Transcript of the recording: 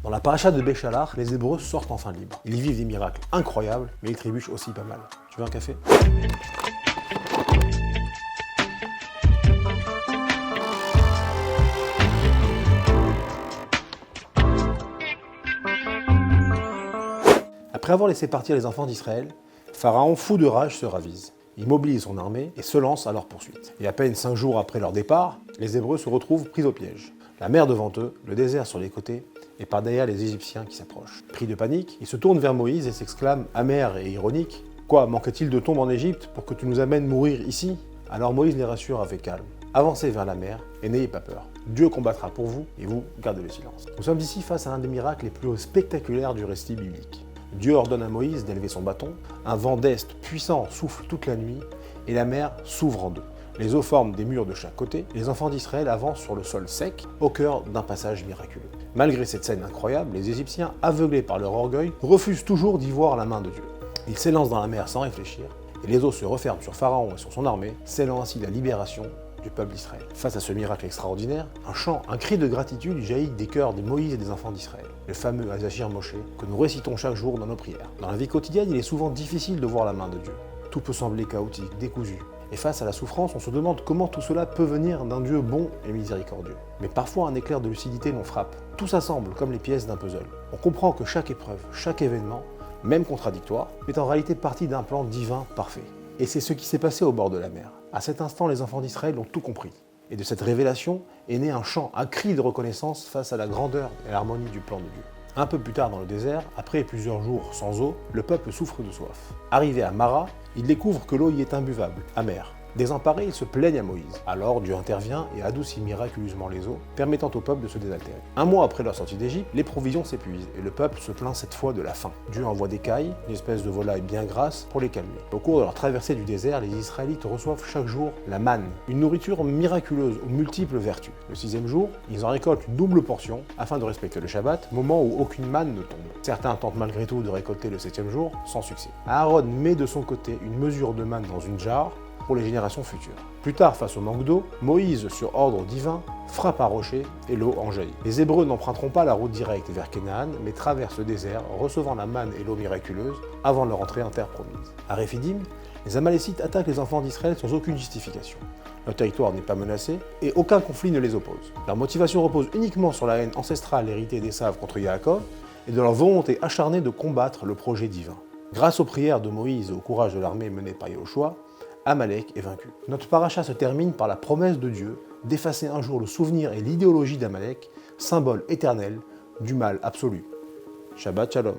Dans la paracha de Béchalar, les Hébreux sortent enfin libres. Ils vivent des miracles incroyables, mais ils trébuchent aussi pas mal. Tu veux un café ? Après avoir laissé partir les enfants d'Israël, Pharaon, fou de rage, se ravise. Il mobilise son armée et se lance à leur poursuite. Et à peine 5 jours après leur départ, les Hébreux se retrouvent pris au piège. La mer devant eux, le désert sur les côtés, et par derrière les Égyptiens qui s'approchent. Pris de panique, ils se tournent vers Moïse et s'exclament, amer et ironique, « Quoi, manquait-il de tombe en Égypte pour que tu nous amènes mourir ici ?» Alors Moïse les rassure avec calme. Avancez vers la mer et n'ayez pas peur. Dieu combattra pour vous et vous, gardez le silence. Nous sommes ici face à un des miracles les plus spectaculaires du récit biblique. Dieu ordonne à Moïse d'élever son bâton, un vent d'est puissant souffle toute la nuit et la mer s'ouvre en deux. Les eaux forment des murs de chaque côté, et les enfants d'Israël avancent sur le sol sec, au cœur d'un passage miraculeux. Malgré cette scène incroyable, les Égyptiens, aveuglés par leur orgueil, refusent toujours d'y voir la main de Dieu. Ils s'élancent dans la mer sans réfléchir, et les eaux se referment sur Pharaon et sur son armée, scellant ainsi la libération du peuple d'Israël. Face à ce miracle extraordinaire, un chant, un cri de gratitude jaillit des cœurs de Moïse et des enfants d'Israël, le fameux Hazachir Moshe que nous récitons chaque jour dans nos prières. Dans la vie quotidienne, il est souvent difficile de voir la main de Dieu. Tout peut sembler chaotique, décousu. Et face à la souffrance, on se demande comment tout cela peut venir d'un Dieu bon et miséricordieux. Mais parfois un éclair de lucidité nous frappe. Tout s'assemble comme les pièces d'un puzzle. On comprend que chaque épreuve, chaque événement, même contradictoire, est en réalité partie d'un plan divin parfait. Et c'est ce qui s'est passé au bord de la mer. À cet instant, les enfants d'Israël ont tout compris. Et de cette révélation est né un chant, un cri de reconnaissance face à la grandeur et l'harmonie du plan de Dieu. Un peu plus tard dans le désert, après plusieurs jours sans eau, le peuple souffre de soif. Arrivé à Mara, il découvre que l'eau y est imbuvable, amère. Désemparés, ils se plaignent à Moïse. Alors Dieu intervient et adoucit miraculeusement les eaux, permettant au peuple de se désaltérer. Un mois après leur sortie d'Égypte, les provisions s'épuisent et le peuple se plaint cette fois de la faim. Dieu envoie des cailles, une espèce de volaille bien grasse, pour les calmer. Au cours de leur traversée du désert, les Israélites reçoivent chaque jour la manne, une nourriture miraculeuse aux multiples vertus. Le 6e jour, ils en récoltent une double portion afin de respecter le Shabbat, moment où aucune manne ne tombe. Certains tentent malgré tout de récolter le 7e jour, sans succès. Aaron met de son côté une mesure de manne dans une jarre, pour les générations futures. Plus tard, face au manque d'eau, Moïse, sur ordre divin, frappe un rocher et l'eau en jaillit. Les Hébreux n'emprunteront pas la route directe vers Canaan, mais traversent le désert, recevant la manne et l'eau miraculeuse avant leur entrée en terre promise. À Réphidim, les Amalécites attaquent les enfants d'Israël sans aucune justification. Leur territoire n'est pas menacé et aucun conflit ne les oppose. Leur motivation repose uniquement sur la haine ancestrale héritée d'Ésav contre Yaakov et de leur volonté acharnée de combattre le projet divin. Grâce aux prières de Moïse et au courage de l'armée menée par Yahushua, Amalek est vaincu. Notre paracha se termine par la promesse de Dieu d'effacer un jour le souvenir et l'idéologie d'Amalek, symbole éternel du mal absolu. Shabbat Shalom.